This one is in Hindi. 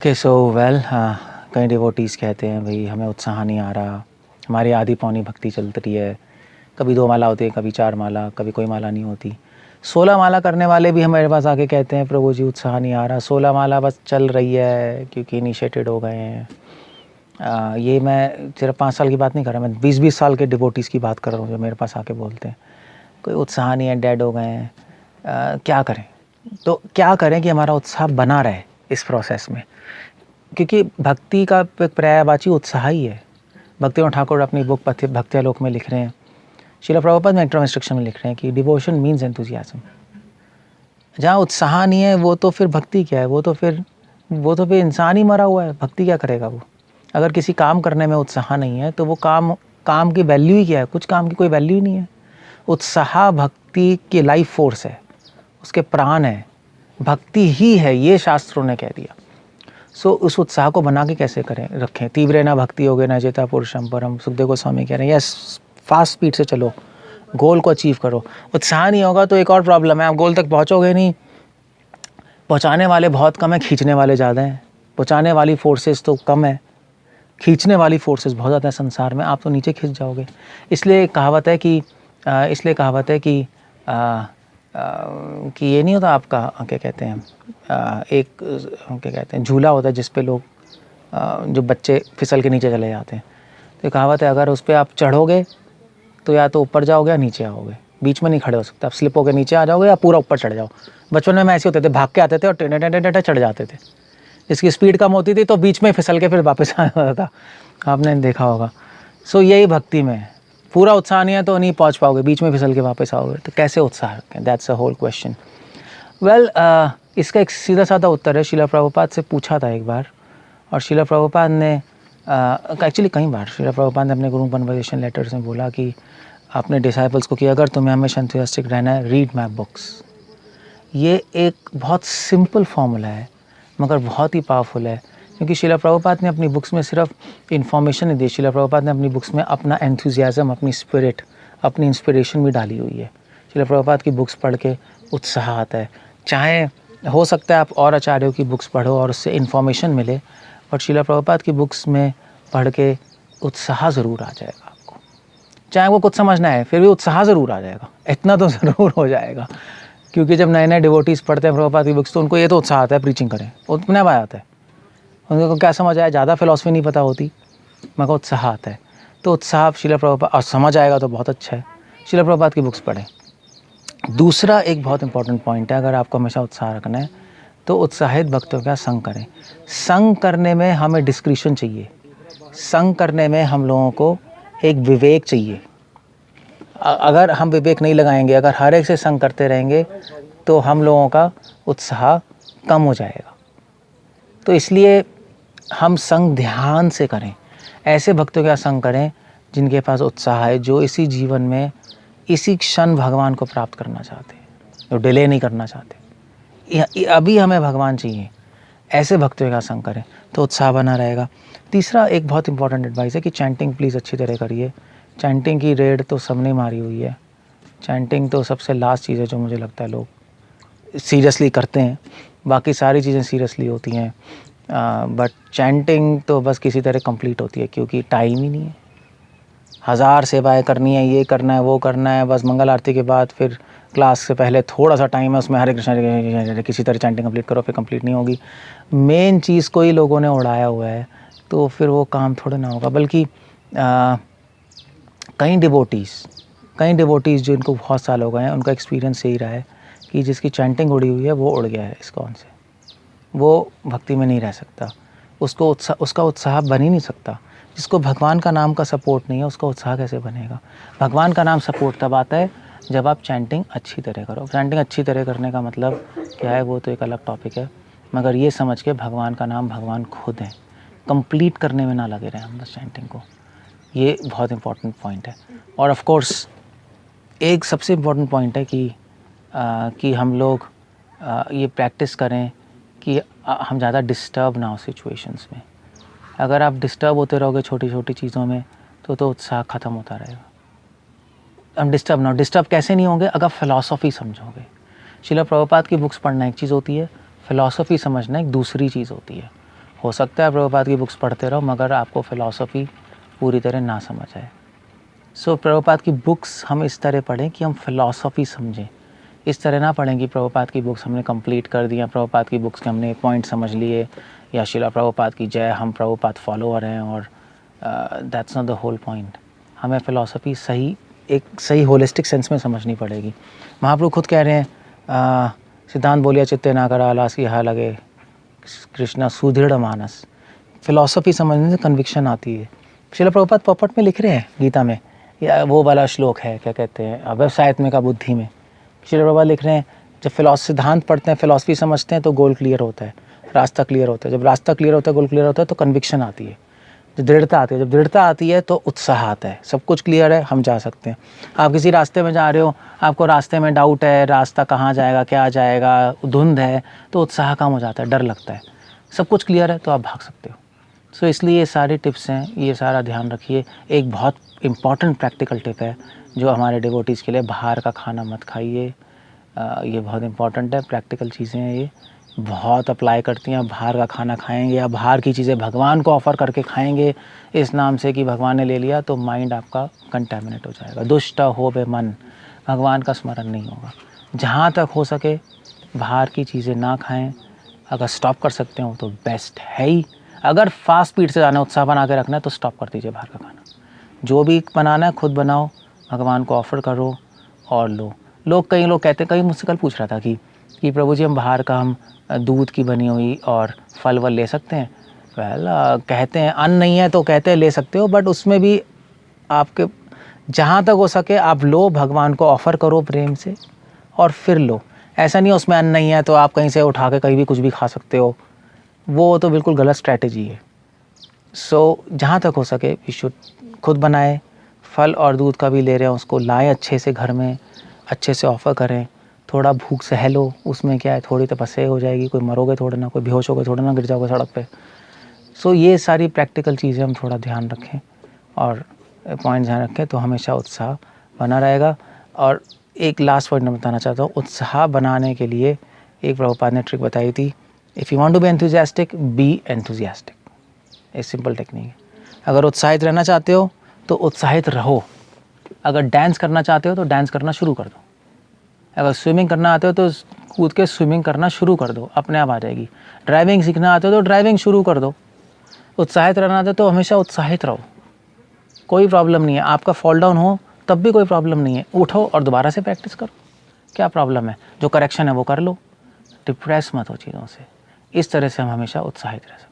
ओके सो वेल हाँ, कई डिवोटीज़ कहते हैं भाई हमें उत्साह नहीं आ रहा, हमारी आधी पौनी भक्ति चल रही है, कभी 2 माला होती है, कभी 4 माला, कभी कोई माला नहीं होती। 16 माला करने वाले भी हमारे पास आके कहते हैं प्रभु जी उत्साह नहीं आ रहा, 16 माला बस चल रही है क्योंकि इनिशिएटेड हो गए हैं। ये मैं सिर्फ 5 साल की बात नहीं कर रहा, मैं 20-20 साल के डिवोटीज़ की बात कर रहा हूँ जो मेरे पास आके बोलते हैं कोई उत्साह नहीं है, डेड हो गए हैं। क्या करें? तो क्या करें कि हमारा उत्साह बना रहे इस प्रोसेस में, क्योंकि भक्ति का पर्यायवाची उत्साह ही है। भक्तिनाथ ठाकुर अपनी बुक भक्त्यालोक में लिख रहे हैं, श्रील प्रभुपाद में इंट्रोडक्शन में लिख रहे हैं कि डिवोशन मीन्स एंथुजियाज्म। जहाँ उत्साह नहीं है वो तो फिर भक्ति क्या है? वो तो फिर इंसान ही मरा हुआ है, भक्ति क्या करेगा वो? अगर किसी काम करने में उत्साह नहीं है तो वो काम की वैल्यू ही क्या है? कुछ काम की कोई वैल्यू ही नहीं है। उत्साह भक्ति की लाइफ फोर्स है, उसके प्राण है, भक्ति ही है, ये शास्त्रों ने कह दिया। सो उस उत्साह को बना के कैसे करें रखें? तीव्रे ना भक्ति योगे न जेता पुरुषम परम, सुखदेव गोस्वामी कह रहे हैं यस, फास्ट स्पीड से चलो, गोल को अचीव करो। उत्साह नहीं होगा तो एक और प्रॉब्लम है, आप गोल तक पहुंचोगे नहीं। पहुंचाने वाले बहुत कम है, खींचने वाले ज़्यादा हैं। पहुंचाने वाली फोर्सेस तो कम है, खींचने वाली फोर्सेस बहुत ज़्यादा है संसार में, आप तो नीचे खिंच जाओगे। इसलिए कहावत है कि कि ये नहीं होता आपका क्या कहते हैं, एक क्या कहते हैं झूला होता है जिस पे लोग जो बच्चे फिसल के नीचे चले जाते हैं। तो कहावत है अगर उस पर आप चढ़ोगे तो या तो ऊपर जाओगे या नीचे आओगे, बीच में नहीं खड़े हो सकते। आप स्लिप होकर नीचे आ जाओगे या पूरा ऊपर चढ़ जाओ। बचपन में ऐसे होते थे, भाग के आते थे और टेढ़े चढ़ जाते थे। इसकी स्पीड कम होती थी तो बीच में फिसल के फिर वापस आ जाता था, आपने देखा होगा। सो यही भक्ति में है, पूरा उत्साह नहीं है तो नहीं पहुंच पाओगे, बीच में फिसल के वापस आओगे। तो कैसे उत्साह रखें? That's a whole question. Well इसका एक सीधा साधा उत्तर है, श्रील प्रभुपाद से पूछा था एक बार, और श्रील प्रभुपाद ने एक्चुअली कई बार श्रील प्रभुपाद ने अपने गुरु कन्वर्सेशन लेटर्स में बोला कि अपने डिसाइपल्स को कि अगर तुम्हें हमेशा एंथुसियास्टिक रहना है, रीड माई बुक्स। ये एक बहुत सिंपल फार्मूला है मगर बहुत ही पावरफुल है, क्योंकि श्रील प्रभुपाद ने अपनी बुक्स में सिर्फ इन्फॉर्मेशन नहीं दी, श्रील प्रभुपाद ने अपनी बुक्स में अपना एंथुसियाज्म, अपनी स्पिरिट, अपनी इंस्पिरेशन भी डाली हुई है। श्रील प्रभुपाद की बुक्स पढ़ के उत्साह आता है। चाहे हो सकता है आप और आचार्यों की बुक्स पढ़ो और उससे इन्फॉर्मेशन मिले, बट श्रील प्रभुपाद की बुक्स में पढ़ के उत्साह ज़रूर आ जाएगा आपको। चाहे वो कुछ समझना है फिर भी उत्साह ज़रूर आ जाएगा, इतना तो ज़रूर हो जाएगा। क्योंकि जब नए नए डिवोटीज़ पढ़ते हैं प्रभुपाद की बुक्स तो उनको ये तो उत्साह आता है प्रीचिंग करें, उतना बात आता है। उनको क्या समझ आया, ज़्यादा फिलॉसफी नहीं पता होती मगर उत्साह आता है। तो उत्साह श्रील प्रभुपाद, और समझ आएगा तो बहुत अच्छा है, श्रील प्रभुपाद की बुक्स पढ़ें। दूसरा एक बहुत इंपॉर्टेंट पॉइंट है, अगर आपको हमेशा उत्साह रखना है तो उत्साहित भक्तों का संग करें। संग करने में हमें डिस्क्रिशन चाहिए, संग करने में हम लोगों को एक विवेक चाहिए। अगर हम विवेक नहीं लगाएंगे, अगर हर एक से संग करते रहेंगे तो हम लोगों का उत्साह कम हो जाएगा। तो इसलिए हम संग ध्यान से करें, ऐसे भक्तों का संग करें जिनके पास उत्साह है, जो इसी जीवन में इसी क्षण भगवान को प्राप्त करना चाहते हैं, जो डिले नहीं करना चाहते। अभी हमें भगवान चाहिए, ऐसे भक्तों का संग करें तो उत्साह बना रहेगा। तीसरा एक बहुत इंपॉर्टेंट एडवाइस है कि चैंटिंग प्लीज़ अच्छी तरह करिए। चैंटिंग की रेड तो सबने मारी हुई है, चैंटिंग तो सबसे लास्ट चीज़ है जो मुझे लगता है लोग सीरियसली करते हैं। बाकी सारी चीज़ें सीरियसली होती हैं, बट चैंटिंग तो बस किसी तरह कंप्लीट होती है क्योंकि टाइम ही नहीं है। 1000 सेवाएं करनी है, ये करना है, वो करना है, बस मंगल आरती के बाद फिर क्लास से पहले थोड़ा सा टाइम है, उसमें हरे कृष्ण किसी तरह चैंटिंग कंप्लीट करो, फिर कंप्लीट नहीं होगी। मेन चीज़ को ही लोगों ने उड़ाया हुआ है तो फिर वो काम थोड़ा ना होगा। बल्कि कई डिवोटीज़ जो इनको बहुत साल हो गए हैं, उनका एक्सपीरियंस यही रहा है कि जिसकी चैंटिंग उड़ी हुई है वो उड़ गया है इस्कॉन से, वो भक्ति में नहीं रह सकता, उसका उत्साह बन ही नहीं सकता। जिसको भगवान का नाम का सपोर्ट नहीं है उसका उत्साह कैसे बनेगा? भगवान का नाम सपोर्ट तब आता है जब आप चैंटिंग अच्छी तरह करो। चैंटिंग अच्छी तरह करने का मतलब क्या है वो तो एक अलग टॉपिक है, मगर ये समझ के भगवान का नाम भगवान खुद है, कंप्लीट करने में ना लगे रहें हम बस चैंटिंग को। ये बहुत इंपॉर्टेंट पॉइंट है। और ऑफ कोर्स एक सबसे इम्पॉर्टेंट पॉइंट है कि हम लोग ये प्रैक्टिस करें कि हम ज़्यादा डिस्टर्ब ना हो सिचुएशंस में। अगर आप डिस्टर्ब होते रहोगे छोटी छोटी चीज़ों में तो उत्साह ख़त्म होता रहेगा। हम डिस्टर्ब कैसे नहीं होंगे? अगर फ़िलॉसफ़ी समझोगे। श्रील प्रभुपाद की बुक्स पढ़ना एक चीज़ होती है, फ़िलॉसफ़ी समझना एक दूसरी चीज़ होती है। हो सकता है प्रभुपाद की बुक्स पढ़ते रहो मगर आपको फ़िलॉसफ़ी पूरी तरह ना समझ आए। सो प्रभुपाद की बुक्स हम इस तरह पढ़ें कि हम फ़िलॉसफ़ी समझें। इस तरह ना पढ़ें कि प्रभुपाद की बुक्स हमने कंप्लीट कर दी, प्रभुपाद की बुक्स के हमने पॉइंट समझ लिए, या शिला प्रभुपाद की जय, हम प्रभुपाद फॉलोअर हैं, और that's not the whole point. हमें फ़िलॉसफ़ी एक सही होलिस्टिक सेंस में समझनी पड़ेगी। महाप्रभु खुद कह रहे हैं, सिद्धांत बोलिया चित्ते ना करा आलस की हा लगे कृष्णा सुदृढ़ मानस। फ़िलॉसफ़ी समझने से कन्विक्शन आती है। शिला प्रभुपाद पॉपट में लिख रहे हैं गीता में, या वो वाला श्लोक है, क्या कहते हैं, व्यवसायत्मिका का बुद्धि में शिला प्रभुपाद लिख रहे हैं, जब सिद्धांत पढ़ते हैं, फ़िलॉसफ़ी समझते हैं तो गोल क्लियर होता है, रास्ता क्लियर होता है। जब रास्ता क्लियर होता है, गोल क्लियर होता है तो कन्विक्शन आती है, जो दृढ़ता आती है। जब दृढ़ता आती है तो उत्साह आता है, सब कुछ क्लियर है, हम जा सकते हैं। आप किसी रास्ते में जा रहे हो, आपको रास्ते में डाउट है, रास्ता कहाँ जाएगा, क्या जाएगा, धुंध है, तो उत्साह कम हो जाता है, डर लगता है। सब कुछ क्लियर है तो आप भाग सकते हो। सो इसलिए ये सारे टिप्स हैं, ये सारा ध्यान रखिए। एक बहुत इम्पॉर्टेंट प्रैक्टिकल टिप है जो हमारे डिवोटीज़ के लिए, बाहर का खाना मत खाइए। ये बहुत इम्पॉर्टेंट है, प्रैक्टिकल चीज़ें हैं, ये बहुत अप्लाई करती हैं। बाहर का खाना खाएंगे या बाहर की चीज़ें भगवान को ऑफ़र करके खाएंगे इस नाम से कि भगवान ने ले लिया, तो माइंड आपका कंटेमिनेट हो जाएगा। दुष्ट हो बे मन, भगवान का स्मरण नहीं होगा। जहाँ तक हो सके बाहर की चीज़ें ना खाएं। अगर स्टॉप कर सकते हो तो बेस्ट है ही। अगर फास्ट स्पीड से जाना है, उत्साह बना के रखना है, तो स्टॉप कर दीजिए बाहर का खाना। जो भी बनाना है खुद बनाओ, भगवान को ऑफ़र करो और लो। कई लोग कहते हैं, कई मुझसे कल पूछ रहा था कि प्रभु जी हम बाहर का, हम दूध की बनी हुई और फल वल ले सकते हैं? कहते हैं अन्न नहीं है तो कहते हैं ले सकते हो, बट उसमें भी आपके जहाँ तक हो सके आप लो, भगवान को ऑफ़र करो प्रेम से और फिर लो। ऐसा नहीं है उसमें अन्न नहीं है तो आप कहीं से उठा के कहीं भी कुछ भी खा सकते हो, वो तो बिल्कुल गलत स्ट्रैटेजी है। सो जहाँ तक हो सके विशुद्ध खुद बनाए, फल और दूध का भी ले रहे हैं उसको लाएं अच्छे से, घर में अच्छे से ऑफ़र करें। थोड़ा भूख सह लो, उसमें क्या है, थोड़ी तपस्या हो जाएगी, कोई मरोगे थोड़े ना, कोई बेहोश होगे थोड़े ना, गिर जाओगे सड़क पे। सो ये सारी प्रैक्टिकल चीज़ें हम थोड़ा ध्यान रखें और पॉइंट ध्यान रखें तो हमेशा उत्साह बना रहेगा। और एक लास्ट पॉइंट मैं बताना चाहता हूँ, उत्साह बनाने के लिए एक प्रभुपाद ने ट्रिक बताई थी, if you want to be enthusiastic, be enthusiastic. एक सिंपल टेक्निक है। अगर उत्साहित रहना चाहते हो तो उत्साहित रहो। अगर डांस करना चाहते हो तो डांस करना शुरू कर दो। अगर स्विमिंग करना आते हो तो कूद के स्विमिंग करना शुरू कर दो, अपने आप आ जाएगी। ड्राइविंग सीखना आते हो तो ड्राइविंग शुरू कर दो। उत्साहित रहना आते हो तो हमेशा उत्साहित रहो, कोई प्रॉब्लम नहीं है। आपका फॉल डाउन हो तब भी कोई प्रॉब्लम नहीं है, उठो और दोबारा से प्रैक्टिस करो, क्या प्रॉब्लम है? जो करेक्शन है वो कर लो, डिप्रेस मत हो चीज़ों से। इस तरह से हम हमेशा उत्साहित रह सकते हैं।